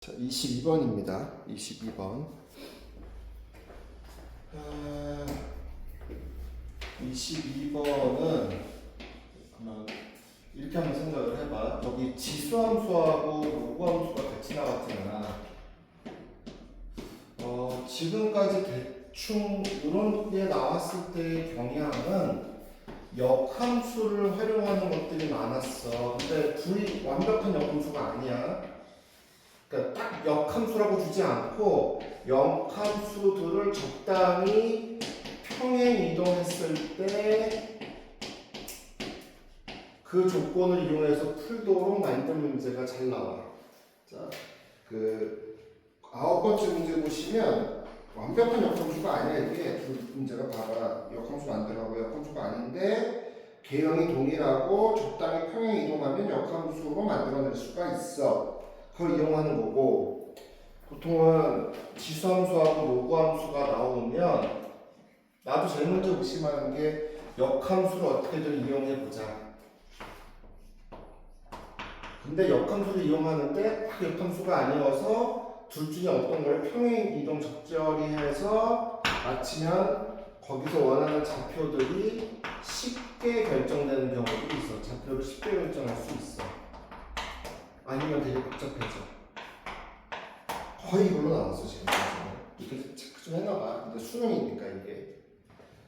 자, 22번입니다. 22번. 22번은 이렇게 한번 생각을 해봐. 여기 지수함수하고 요구함수가 같이 나왔잖아. 지금까지 대충 이런 게 나왔을 때의 경향은 역함수를 활용하는 것들이 많았어. 근데 둘이 완벽한 역함수가 아니야. 그러니까 딱 역함수라고 주지 않고 역함수들을 적당히 평행 이동했을 때 그 조건을 이용해서 풀도록 만든 문제가 잘 나와. 자, 그 9번째 문제 보시면 완벽한 역함수가 아니야. 이게 문제가 봐봐. 역함수 만들라고 역함수가 아닌데 개형이 동일하고 적당히 평행 이동하면 역함수로 만들어낼 수가 있어. 그걸 이용하는 거고, 보통은 지수함수하고 요구함수가 나오면 나도 제일 먼저 의심하는 게 역함수를 어떻게든 이용해 보자. 근데 역함수를 이용하는데 딱 역함수가 아니어서 둘 중에 어떤 걸 평행 이동 적절히 해서 맞추면 거기서 원하는 좌표들이 쉽게 결정되는 경우도 있어. 좌표를 쉽게 결정할 수 있어. 아니면 되게 복잡해져. 거의 이걸로 나왔어 지금. 이렇게 체크 좀 해놔봐. 근데 수능이니까 이게.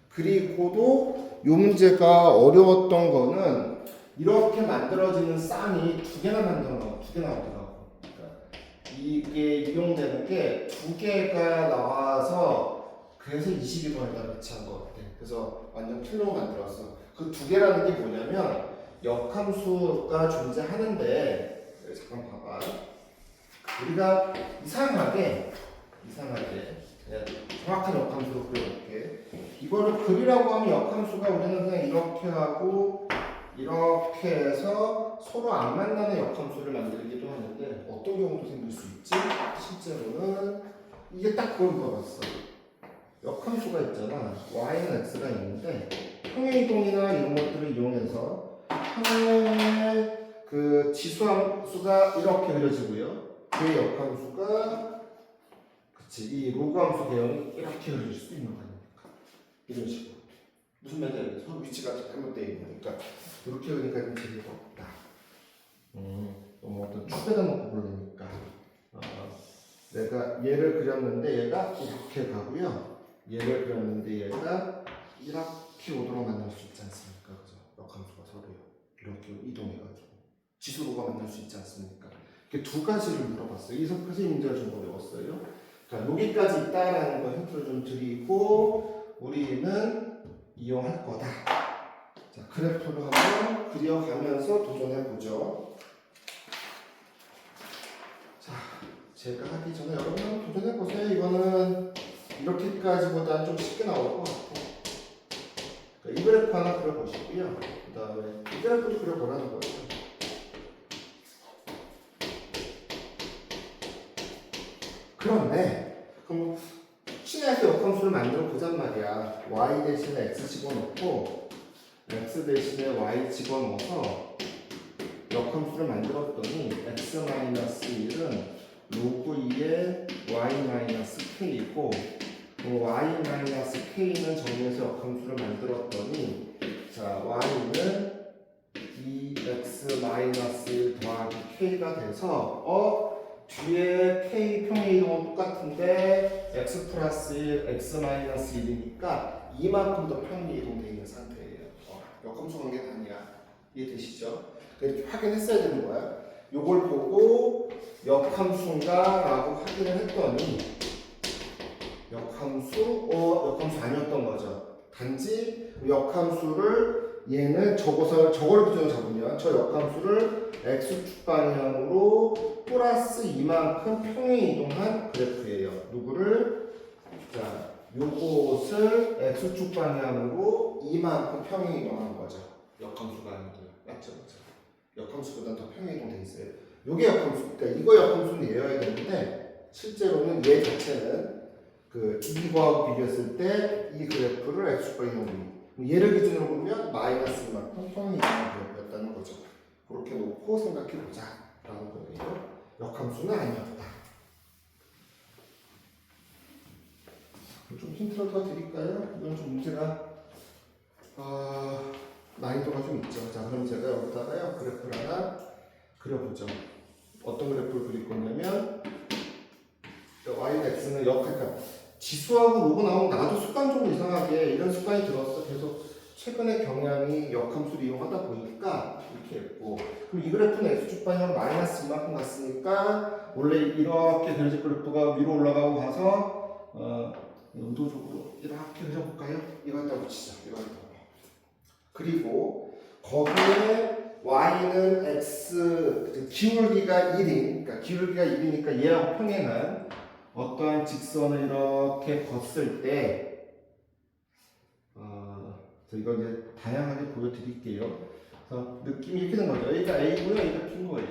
그리고도 이 문제가 어려웠던 거는 이렇게 만들어지는 쌍이 두 개나 두 개 나오더라고. 그러니까 이게 이용되는 게 두 개가 나와서 그래서 22번에다 배치한 것 같아. 그래서 완전 틀로 만들었어. 그 두 개라는 게 뭐냐면 역함수가 존재하는데 잠깐 봐봐. 우리가 이상하게 그냥 정확한 역함수로 그려볼게. 이거를 그리라고 하면 역함수가 우리는 그냥 이렇게 하고 이렇게 해서 서로 안 만나는 역함수를 만들기도 하는데 어떤 경우도 생길 수 있지? 실제로는 이게 딱 그걸 물어봤어. 역함수가 있잖아. y는 x가 있는데 평행이동이나 이런 것들을 이용해서 하나의 그 지수함수가 이렇게 그려지고요. 그 역함수가 이 로그함수 개형이 이렇게 그려질 수 있는 거니까 이런 식으로. 무슨 말이야? 서로 위치가 잘못되어 있는 거니까 이렇게 그러니까 좀 재미가 없다. 너무 어떤 축에다 놓고 부르니까 내가 얘를 그렸는데 얘가 이렇게 가고요. 얘를 그렸는데 얘가 이렇게 오도록 만날 수 있지 않습니까? 그죠? 역함수가 서로요. 이렇게 이동해가지고 지수로가 만날 수 있지 않습니까? 이렇게 두 가지를 물어봤어요. 그래서 이 문제가 좀 어려웠어요. 자, 여기까지 있다라는 거 힌트를 좀 드리고 우리는 이용할 거다. 자, 그래프를 한번 그려가면서 도전해 보죠. 자, 제가 하기 전에 여러분 도전해 보세요. 이거는 이렇게까지보다는 좀 쉽게 나올 것 같고. 이 그래프 하나 그려보시고요. 그 다음에 이 그래프도 그려보라는 거예요. 그런데 그럼 신의학의 역함수를 만들어 보잔 말이야. y 대신에 x 집어넣고 x 대신에 y 집어넣어서 역함수를 만들었더니 x-1은 로그 2의 y-k이고 y-k는 정리해서 역함수를 만들었더니 자 y는 2x-1 더하기 k가 돼서 뒤에 k 평행 이동은 똑같은데 x 플러스 1, x 마이너스 1이니까 이만큼 더 평행 이동되어 있는 상태예요. 역함수 관계는 아니야. 이해되시죠? 이렇게 확인했어야 되는 거야. 요걸 보고 역함수인가? 라고 확인을 했더니 역함수 아니었던 거죠. 단지 역함수를 얘는 저걸 기준으로 잡으면 저 역함수를 x축 방향으로 플러스 이만큼 평행 이동한 그래프예요. 누구를? 자, 요것을 x축 방향으로 이만큼 평행 이동한 거죠. 역함수가 아니고요. 맞죠? 역함수보다 더 평행 이동돼 있어요. 요게 역함수. 그러니까 이거 역함수는 얘여야 되는데 실제로는 얘 자체는 그 이거하고 비교했을 때 이 그래프를 x축 방향으로 얘를 기준으로 보면 마이너스 이만큼 평행 이동한 그래프였다는 거죠. 그렇게 놓고 생각해 보자 라는 거예요. 역함수는 아니었다. 힌트를 더 드릴까요? 이건 좀 문제가 난이도가 좀 있죠. 자, 그럼 제가 여기다가요 그래프를 하나 그려보죠. 어떤 그래프를 그릴 거냐면 y는 x는 그러니까 지수하고 로그 나오면 나도 습관적으로 이상하게 이런 습관이 들었어. 계속 최근에 경향이 역함수를 이용하다 보니까 이렇게 했고, 그럼 이 그래프는 x축 방향으로 마이너스 이만큼 갔으니까 원래 이렇게 그려질 그래프가 위로 올라가고 가서 의도적으로 이렇게 그려볼까요? 이거 갖다 붙이자. 이거 갖다. 그리고 거기에 y는 x 기울기가 1인, 그러니까 기울기가 1이니까 얘하고 평행한 어떠한 직선을 이렇게 걷을 때 이거 이제 다양하게 보여드릴게요. 그래서 느낌이 이렇게 된 거죠. 여기가 A고요, 여기가 B인 거예요.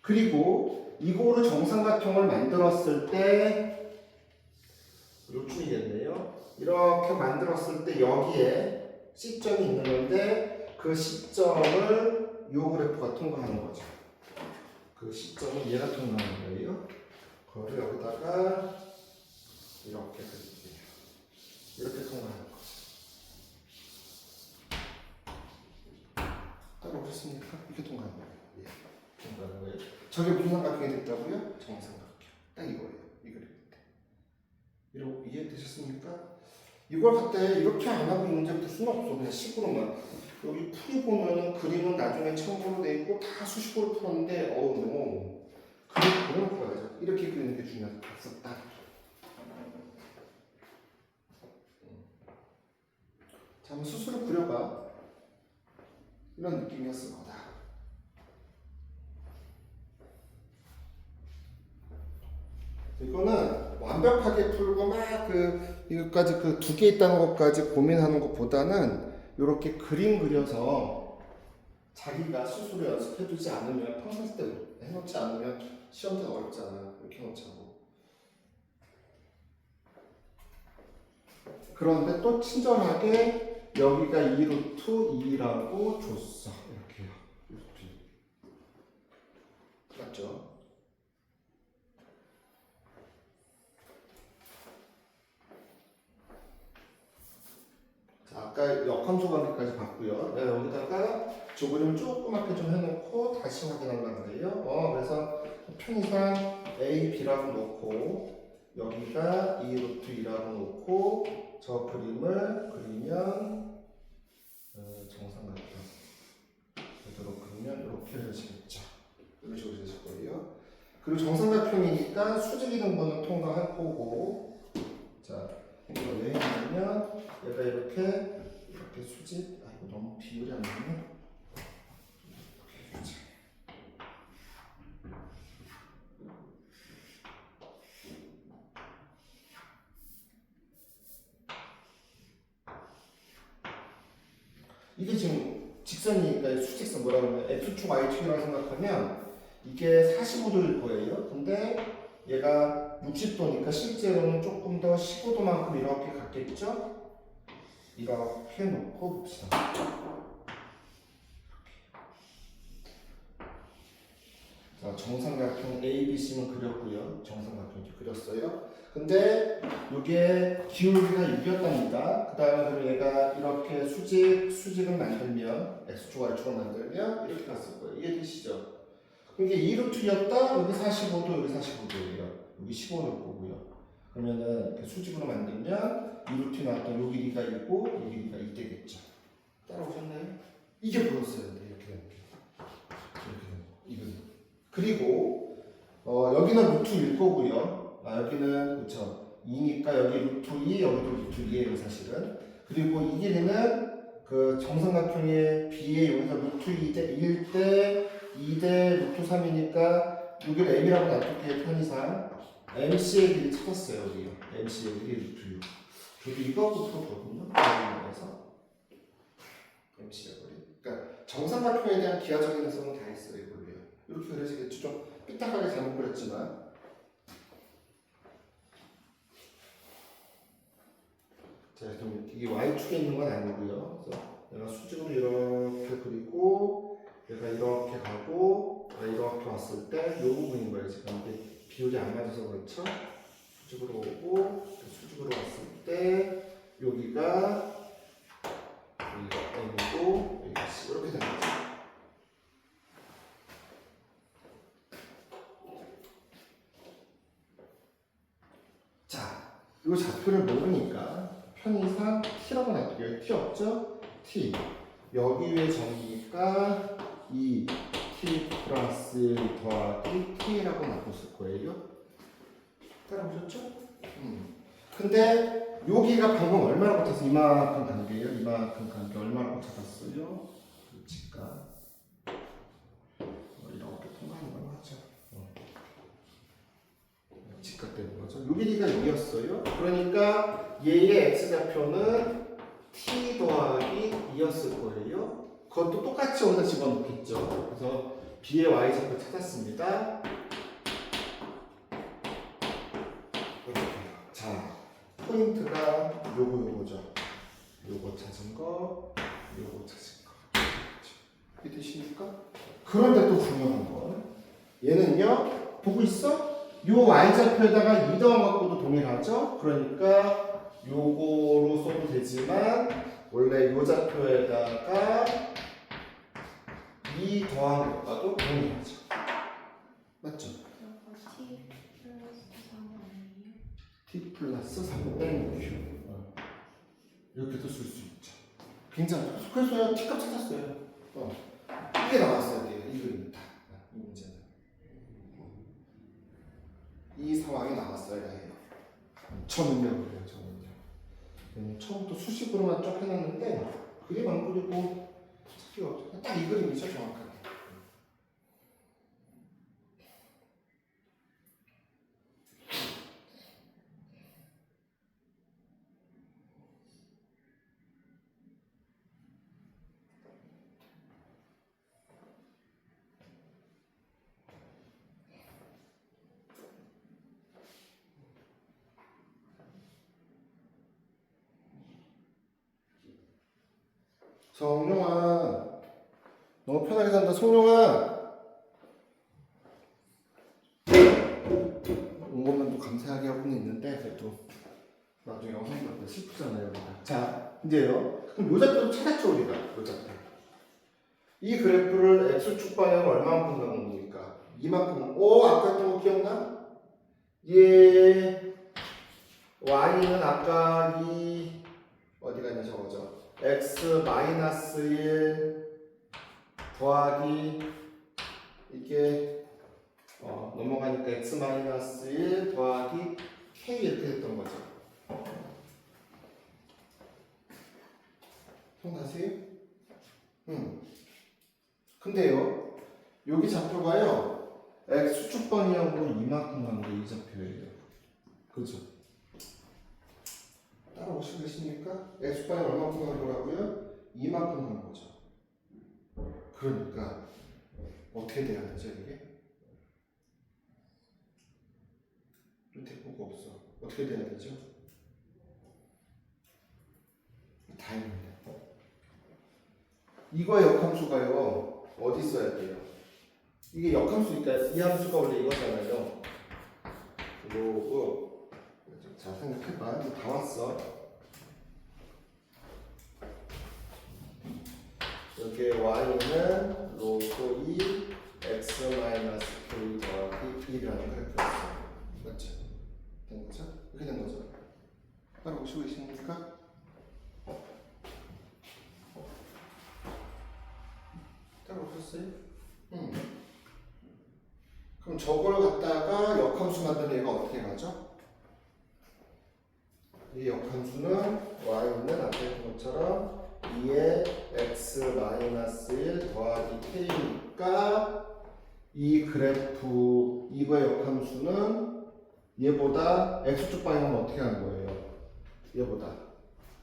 그리고 이거를 정삼각형을 만들었을 때 요충이겠네요. 이렇게 만들었을 때 여기에 C점이 있는 건데 그 C점을 요 그래프가 통과하는 거죠. 그 C점은 얘가 통과하는 거예요. 그거를 여기다가 이렇게 그릴게요. 이렇게 통과하는 거죠. 따라오셨습니까? 이렇게 통과하는 거예요. 예. 통과하는 거예요. 저게 무슨 삼각형이 됐다고요? 정삼각형. 딱 이거예요. 이 그래프 때. 이렇게 이해되셨습니까? 이걸 갖다 이렇게 안 하고 이 문제 풀 수는 없어. 그냥 식으로만. 여기 풀이 보면은 그림은 나중에 참고로 돼 있고 다 수식으로 풀었는데 너무 그림 풀어야죠. 이렇게 그리는 게 중요하다. 딱. 자, 한번 스스로 그려봐. 이런 느낌이었을 거다. 이거는 완벽하게 풀고 막 이것까지 그 두 개 있다는 것까지 고민하는 것보다는 이렇게 그림 그려서 자기가 스스로 연습해두지 않으면 평소 때 해놓지 않으면 시험 때 어렵잖아. 이렇게 해놓자고. 그런데 또 친절하게 여기가 2루트 2라고 줬어. 이렇게요. 맞죠? 자, 아까 역함수 관계까지 봤고요. 네, 여기다가 저 그림을 조그맣게 좀 해놓고 다시 확인하려는 거예요. 그래서 편의상 A, B라고 놓고 여기가 2루트 2라고 놓고 저 그림을 그리면 정삼각형 그대로 그리면 이렇게 그려지겠죠. 이런 식으로 그려질 거예요. 그리고 정삼각형이니까 수직이 등분은 통과할 거고, 자 이거 왜 했냐면 얘가 이렇게 수직, 이거 너무 비율이 안 맞네. 이렇게 해주자. 이게 지금 직선이니까 수직선 뭐라고 하면 x축 y축이라고 생각하면 이게 45도일 거예요. 근데 얘가 60도니까 실제로는 조금 더 15도만큼 이렇게 갔겠죠? 이렇게 놓고 봅시다. 자, 정삼각형 ABC는 그렸고요. 정삼각형 이렇게 그렸어요. 근데 이게 기울기가 6이었답니다. 그 다음에 그럼 얘가 이렇게 수직을 만들면 x축 y축을 만들면 이렇게 갔을 거예요. 이해되시죠? 이게 2루트였다. 여기 45도, 여기 45도예요. 여기 15를 거고요. 그러면은 수직으로 만들면 2루트 나왔던 요 길이가 있고 요 길이가 이되겠죠. 따라오셨나요? 이게 보였어야 돼. 이렇게 되는 게. 이렇게 되는 거. 이건. 그리고 여기는 루트 1 거고요. 여기는 그렇죠. 2니까 여기 루트 2, 여기도 루트 2예요, 사실은. 그리고 이 길이는 그 정삼각형의 B에 여기서 루트 2대 1대 2대 루트 3이니까 여기를 M이라고 놔둘게요, 편의상. MC의 길이 찾았어요, 여기요. MC의 길이 루트 6. 저도 이거하고 풀었거든요. 그래서 MC의 거리. 그러니까 정삼각형에 대한 기하적인 해석은 다 했어요, 이걸로요. 이렇게 그려지겠죠. 좀 삐딱하게 잘못 그렸지만. 자, 그럼 이게 Y축에 있는 건 아니고요. 그래서 내가 수직으로 이렇게 그리고 얘가 이렇게 가고 이렇게 왔을 때 이 부분인 거예요. 지금 이게 비율이 안 맞아서 그렇죠. 수직으로 오고 수직으로 왔을 때 여기가 N이고 여기가 C 이렇게 되는 거죠. 자, 이 좌표를 모르니까 편의상 T라고 놔둘게요. T 없죠? T. 여기 위에 점이니까 이 T 플러스 더하기 T라고 놔뒀을 거예요. 따라오셨죠? 근데 여기가 방금 얼마나 붙어서 이만큼 간게요? 이만큼 간게 얼마나 붙어졌어요? 위치가 이렇게 통과하는 걸 하죠. 위치가 되는 거죠. 요 길이가 2였어요. 그러니까 얘의 x좌표는 t 더하기 2였을 거예요. 그것도 똑같이 여기다 집어넣겠죠. 그래서 b의 y좌표 찾았습니다. 자, 포인트가 요거죠. 요거 찾은 거, 요거 찾은 거. 이해되십니까? 그런데 또 중요한 건 얘는요, 보고 있어? 요 y좌표에다가 2 더한 것과도 동일하죠? 그러니까 요거로 써도 되지만 원래 요 좌표에다가 2 더한 것과도 동일하죠. 맞죠? T 플러스 3 땡큐. 이렇게도 쓸 수 있죠. 굉장히 그래서 T값 찾았어요. 이게 나왔어야 돼요. 이 그림이 이 문제는. 이 상황이 나왔어야 해요. 저는요 그래요. 저는요. 처음부터 수식으로만 쭉 해놨는데 그림 안 그리고 찾기가 없죠. 딱 이 그림이죠 정확하게. 성룡아 너무 편하게 산다. 성룡아 온 것만도 감사하게 하고는 있는데 그래도 나중에 영상 볼 때 슬프잖아요. 우리가. 자 이제요. 그럼 요 좌표도 찾았죠 우리가. 요 좌표. 이 그래프를 x축 방향을 얼마만큼 가는 겁니까? 이만큼. 아까 했던 거 기억나? y는 아까 이 어디 갔냐 저거죠. x-1 더하기 이게 넘어가니까 x-1 더하기 k 이렇게 됐던 거죠. 기억나세요? 근데요 여기 좌표가요 x축 방향으로 이만큼 간 게 이 좌표예요. 그죠? 따라오시고 계십니까? x축 방향 얼마큼 간 거라고요? 이만큼 간 거죠. 그러니까 어떻게 돼야 되죠 이게? 밑에 뭐가 없어. 어떻게 돼야 되죠? 다 있는데. 이거 역함수가요 어디 써야 돼요? 이게 역함수니까 이 함수가 원래 이거잖아요. 그리고 자 생각해봐. 이거 다 왔어. 여기에 y는 로그 2 x 마이너스 k 더하기 1이라는 그래프였어. 맞죠? 된 거죠? 이렇게 된 거죠? 따라오시고 계십니까? 따라오셨어요? 그럼 저걸 갖다가 역함수 만드는 얘가 어떻게 가죠? 이 역함수는 y는 앞에 했던 것처럼 2의 x-1 더하기 k니까 이 그래프 이거의 역함수는 얘보다 x축 방향은 어떻게 하는 거예요? 얘보다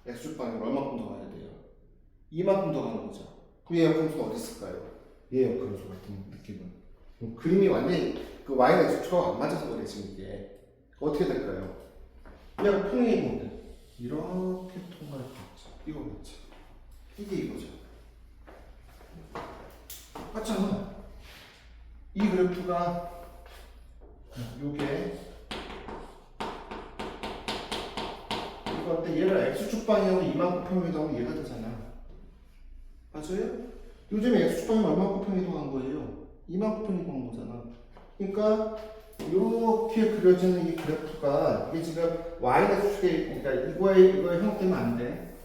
x축 방향을 얼마큼 더 가야 돼요? 이만큼 더 가는 거죠. 그럼 얘 역함수는 어디 있을까요? 얘 역함수 같은 느낌은 그림이 완전히 그 y는 x축하고 안 맞아서 그래 지금 이게 어떻게 될까요? 그냥 평행인데 이렇게 통과했겠죠. 이거겠죠. 이게 이거죠. 맞잖아. 이 그래프가 요게 구할 때 얘를 x축 방향으로 2만 곱하면 이동하면 얘가 되잖아. 맞아요? 요즘에 x축 방향 얼마 곱하면 이동한 거예요? 2만 곱하면 이동한 거잖아. 그러니까 이렇게 그려지는 이 그래프가 이게 지금 y축에 그러니까 이거의 형태는 안 돼.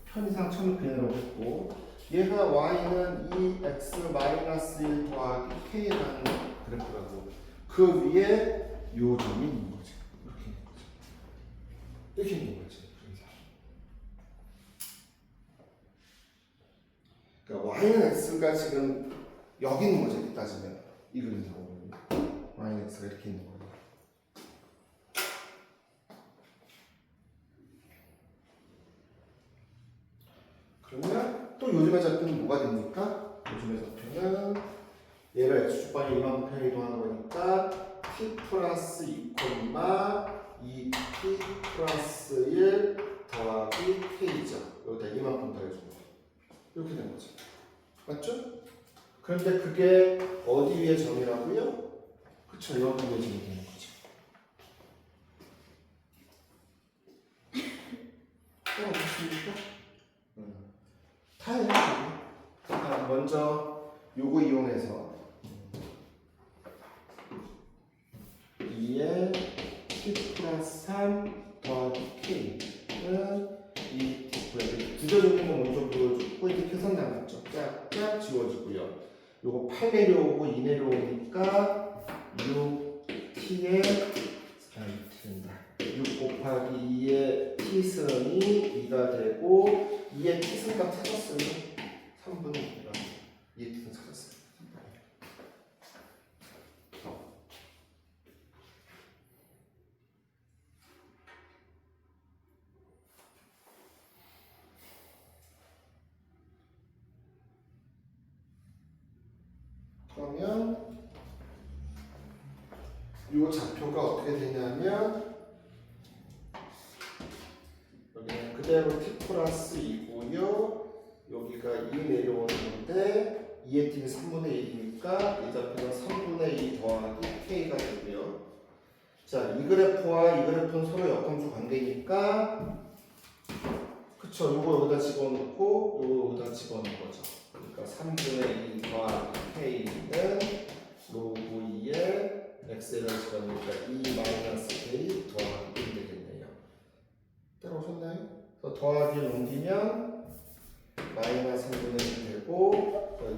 편의상 처음에 그려놓고 있고 얘가 y는 2x-1 더하기 k라는 그래프라고 그 위에 요 점이 있는 거지. 이렇게 있는 거지. 그러니까 y는 x가 지금 여기 있는 거죠. 이렇게 따지면 이 그림상으로 y는 x가 이렇게 있는 거예요. 그러면 또 요즘의 좌표는 뭐가 됩니까? 요즘의 좌표는 얘를 x축 방향 2만 곱하기 이동하는 거니까 t 플러스 2, 2t 플러스 1 더하기 k죠. 여기다 이만큼 더해주고 이렇게 된 거죠. 맞죠? 그런데 그게 어디 위에 점이라고요? 그쵸, 여기 위에 점이 되는 거죠. 어떻습니까? 타요. 먼저 요거 이용해서 2에 t 플러스 3 더하기 k는 이 뒤져주는 거 먼저 보여주고 이렇게 계산 나갔죠. 쫙쫙 지워지고요. 요거 8 내려오고 2 내려오니까 6t에 6 곱하기 2의 t승이 2가 되고 2의 t승 값 찾았어요. 3분의 2가 2의 t승 찾았어요. 그러면 이 좌표가 어떻게 되냐면 여기는 그대로 t 플러스 2고요. 여기가 2 내려오는 건데 2의 t는 3분의 1이니까 이 좌표는 3분의 2 더하기 k가 되고요. 자, 이 그래프와 이 그래프는 서로 역함수 관계니까 그쵸, 요거 여기다 집어넣고 요거 여기다 집어넣은 거죠. 그러니까 3분의 2 더하기 k는 로그 2에 x를 집어넣으니까 2 마이너스 k 더하기 1 되겠네요. 따라오셨나요? 그래서 더하기를 옮기면 마이너스 3분의 1 되고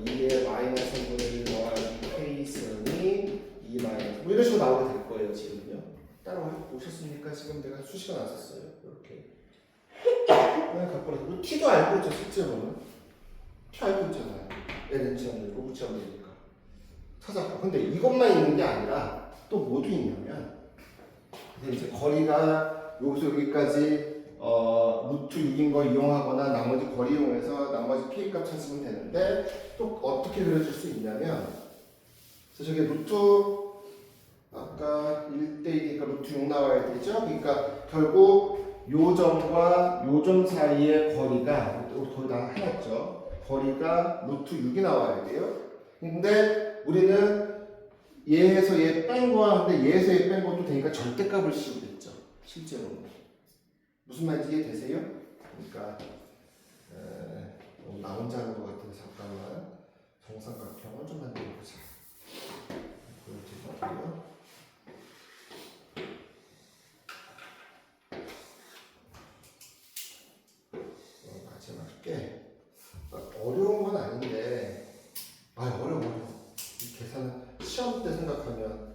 2에 마이너스 3분의 1 더하기 k승이 2 마이너스 뭐 이런 식으로 나오게 될 거예요. 지금요. 따라오셨습니까? 지금 내가 수식을 안 썼어요. 이렇게 그냥 갖고 나서 t도 알고 있죠. 실제로는 t 알고 있잖아요. ln 치환율, 로그 치환율이니까 찾았고 근데 이것만 있는 게 아니라 또 뭐도 있냐면 이제 거리가 여기서 여기까지 루트 6인 거 이용하거나 나머지 거리 이용해서 나머지 k 값 찾으면 되는데 또 어떻게 그려줄 수 있냐면 저게 루트 아까 1대2니까 루트 6 나와야 되죠. 그러니까 결국 요 점과 요 점 사이의 거리가 거의 다 해놨죠. 거리가 루트 6이 나와야 돼요. 근데 우리는 얘에서 얘 뺀 거와 근데 얘에서 얘 뺀 것도 되니까 절대값을 씌우겠죠. 실제로는. 무슨 말인지 이해되세요? 그러니까 나 혼자 하는 것 같아서 잠깐만 정삼각형을 좀 만들어보자. 보여드릴게요. 마지막에 어려운 건 아닌데 어려워. 이 계산은 시험 때 생각하면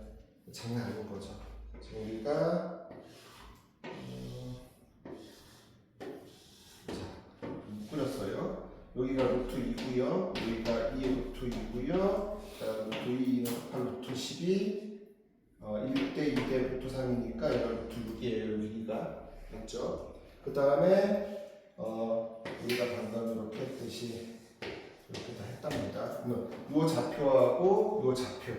장난 아닌 거죠. 지금 우리가 꾸렸어요. 여기가 루트 2고요. 여기가 2의 루트 2고요. 루트 2는 8 루트 12 1대 2대 루트 3이니까 여기가 루트 6이에요. 여기가 맞죠? 그 다음에 우리가 방금 이렇게 했듯이 이렇게 다 했답니다. 그러면 이 좌표하고 이 좌표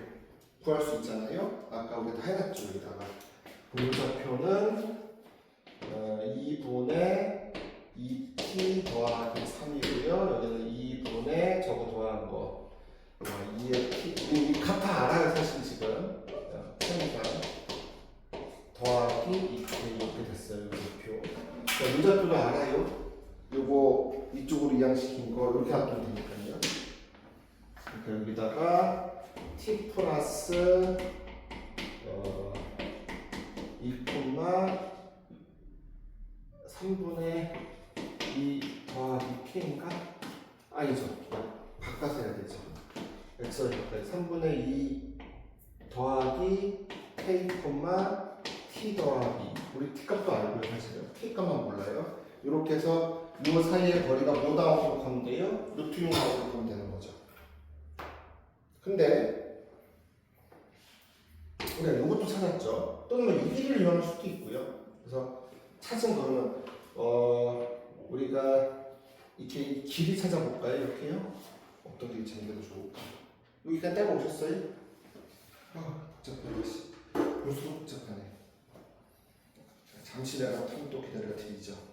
구할 수 있잖아요. 아까 우리 다 해놨죠. 여기다가 이 좌표는 2분의 2t 더하기 3이고요. 여기는 2분의 저거 더한 거 2의 t 이 값 다 알아요. 사실 지금 편의상 더하기 2t 이렇게 됐어요. 이 표. 자, 문자표도 알아요. 요거 이쪽으로 이항시킨 거 이렇게 놔두면 되니까요. 그러니까 여기다가 t 플러스 2, 3분의 2 더하기 k인가? 아니죠. 바꿔서 해야 되죠. x를 바꿔야 3분의 2 더하기 k, t 더하기 우리 t 값도 알고요 사실은 k 값만 몰라요. 이렇게 해서 이 사이의 거리가 뭐 나오도록 하면 돼요? 루트 6 나오도록 하면 되는 거죠. 근데 우리가 이것도 찾았죠. 또는 이 길이를 이용할 수도 있고요. 그래서 찾은 거는 우리가 이렇게 길이 찾아볼까요? 이렇게요. 어떤 길이 찾는 게 좋을까? 여기까지 따라 오셨어요? 복잡하네. 벌써 복잡하네. 잠시 내가 또 기다려 드리죠.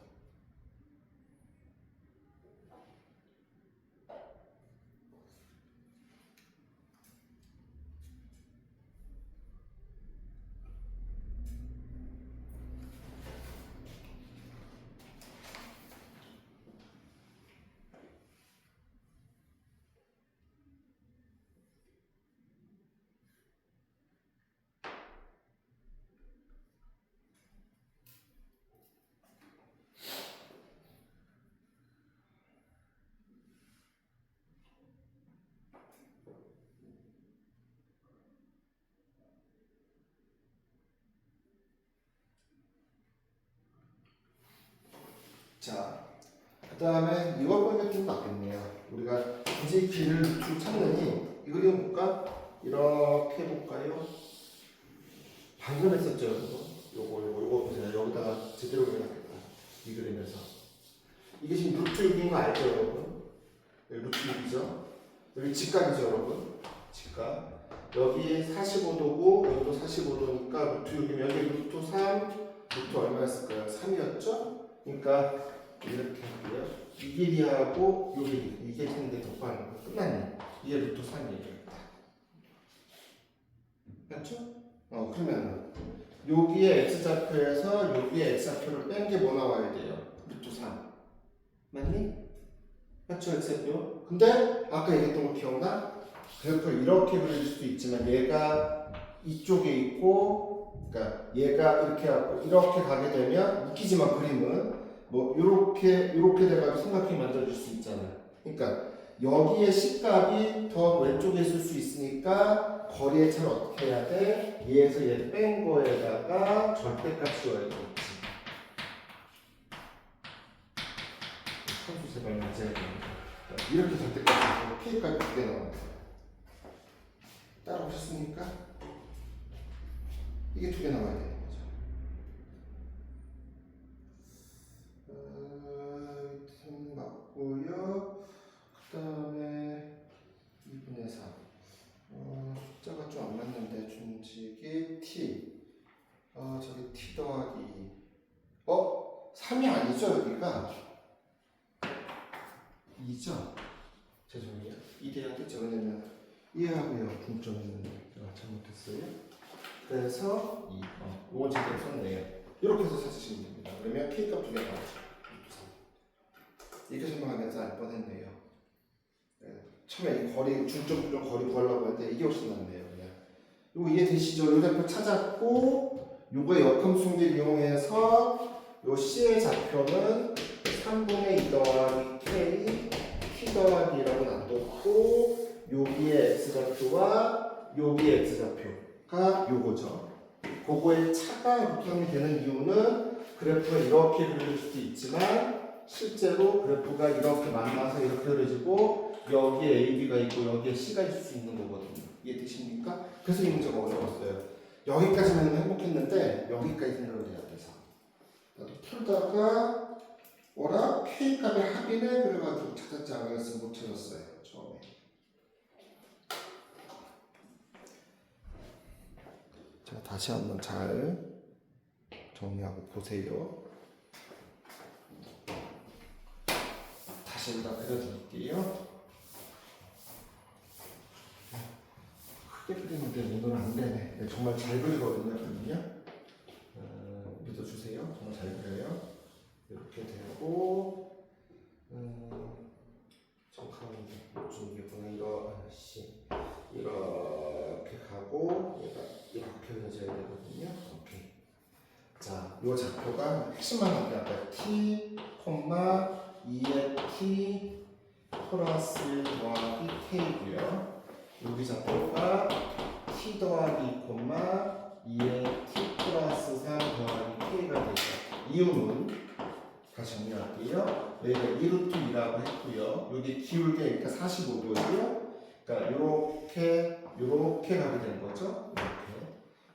자, 그 다음에 이걸 보니까 좀 낫겠네요. 우리가 이제 길을 쭉 찾느니 이 그림 볼까? 이렇게 볼까요? 방금 했었죠, 요거 보세요. 여기다가 제대로 그려놨겠다. 이 그림에서 이게 지금 루트 6인 거 알죠, 여러분? 여기 루트 6이죠. 여기 직각이죠, 여러분. 직각. 여기 45도고 여기도 45도니까 루트 6이면 여기 루트 3, 루트 얼마였을까요? 3이었죠? 그러니까 이렇게 하고요. 이 길이하고 요 길이 이게 되는데 곱하는 거 끝났네. 이게 루트 3이에요. 맞죠? 그러면 여기에 x좌표에서 여기에 x좌표를 뺀 게 뭐 나와야 돼요? 루트 3 맞니? 맞죠? x좌표. 근데 아까 얘기했던 거 기억나? 그래프를 이렇게 그릴 수도 있지만 얘가 이쪽에 있고 그러니까 얘가 이렇게 하고 이렇게 가게 되면 웃기지만 그림은 뭐 요렇게 돼가지고 삼각형이 만들어질 수 있잖아요. 그러니까 여기에 C값이 더 왼쪽에 있을 수 있으니까 거리의 차를 어떻게 해야 돼? 얘에서 얘 뺀 거에다가 절대값 씌워야 되겠지. 선수 제발 맞아야 됩니다. 이렇게 절대값 K값이 2개 나옵니다. 따라오셨습니까? 이게 2개 나와야 되는 거죠. 맞고요. 그 다음에 2분의 4. 숫자가 좀 안 맞는데 준식이 t. 저기 t 더하기 3이 아니죠 여기가 2죠. 죄송해요. 2 돼야겠죠. 왜냐면 이해하고요 중점이 있는데 제가 잘못했어요. 그래서 2. 이건 제대로 썼네요. 이렇게 해서 찾으시면 됩니다. 그러면 k값 2개 나오죠. 이렇게 설명하면서 알 뻔했네요. 처음에 이 거리 중점 거리 구하려고 했는데 이게 훨씬 낫네요. 그냥 이거 이해되시죠? 이 좌표 찾았고 요거의 역함수를 이용해서 요 C의 좌표는 3분의 2 더하기 K T 더하기라고 놔뒀고 여기에 X좌표와 여기에 X좌표가 요거죠. 그거의 차가 루트함이 되는 이유는 그래프가 이렇게 그려질 수도 있지만 실제로 그래프가 이렇게 만나서 이렇게 그려지고 여기에 AB가 있고 여기에 C가 있을 수 있는 거거든요. 이해되십니까? 그래서 이 문제가 어려웠어요. 여기까지만 행복했는데 여기까지 생각을 해야 돼서 나도 풀다가 뭐라? K값의 합인을 그래가지고 찾았지 않았으면 못 찾았어요. 처음에. 자, 다시 한번 잘 정리하고 보세요. 다시 여기다 그려줄게요. 크게 그리는데 오늘은 안 되네. 정말 잘 그리거든요. 믿어주세요. 정말 잘 그려요. 이렇게 거거든요. 오케이. 자, 요 좌표가 핵심만 하게 아까 t, 2의 t 플러스 1 더하기 k고요. 여기 좌표가 t 더하기 2의 t 플러스 3 더하기 k가 되죠. 이유는 다시 정리할게요. 여기가 2루트 2라고 했고요. 여기 기울게 그러니까 45도고요. 그러니까 요렇게 가게 되는 거죠. 이렇게.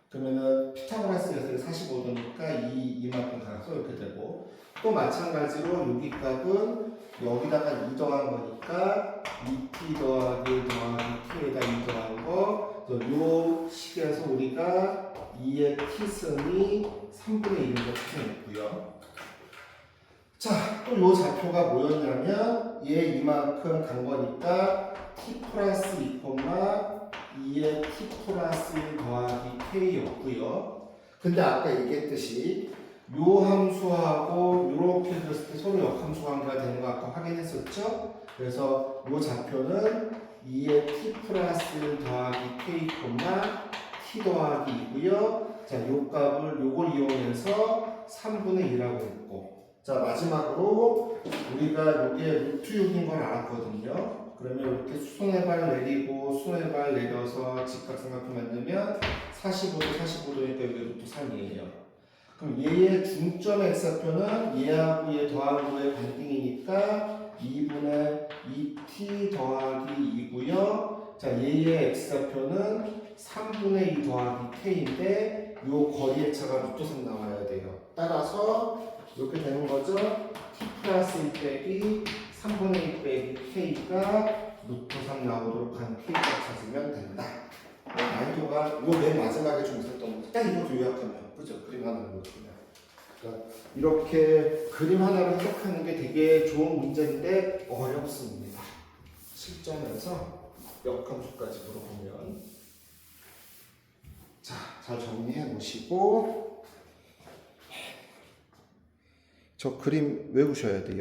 그러면은 피타고라스에서 45도니까 이만큼 가서 이렇게 되고, 또 마찬가지로 여기 값은 여기다가 2 더한 거니까 2t 더하기 k에다 2 더한 거, 요 식에서 우리가 2의 t승이 3분의 1인 거 찾아냈고요. 자, 또 요 좌표가 뭐였냐면 얘 이만큼 간 거니까 t 플러스 2, 2의 t 플러스 1 더하기 k였고요. 근데 아까 얘기했듯이 요 함수하고 요렇게 그렸을 때 서로 역함수 관계가 되는 거 아까 확인했었죠? 그래서 요 좌표는 2의 t 플러스 1 더하기 k, t 더하기 2고요. 자, 요 값을 요걸 이용해서 3분의 2라고 했고, 자, 마지막으로 우리가 요게 루트 6인 걸 알았거든요. 그러면 이렇게 수선의 발 내리고 수선의 발 내려서 직각삼각형 만들면 45도니까 여기 루트 3이에요. 그럼 얘의 중점의 x좌표는 얘하고 얘 더하고 얘 반띵이니까 2분의 2t 더하기 2고요. 자, 얘의 x좌표는 3분의 2 더하기 k인데 요 거리의 차가 루트 3 나와야 돼요. 따라서 이렇게 되는 거죠. t 플러스 1 빼기 3분의 1 빼기 k가 루트 3 나오도록 한 k값 찾으면 된다. 난이도가 요 맨 마지막에 좀 있었던 거. 딱 이거 요약하면 그죠? 그림 하나를 보시면. 그러니까 이렇게 그림 하나를 해석하는 게 되게 좋은 문제인데 어렵습니다. 실전에서 역함수까지 물어보면. 자, 잘 정리해 놓으시고 저 그림 외우셔야 돼요.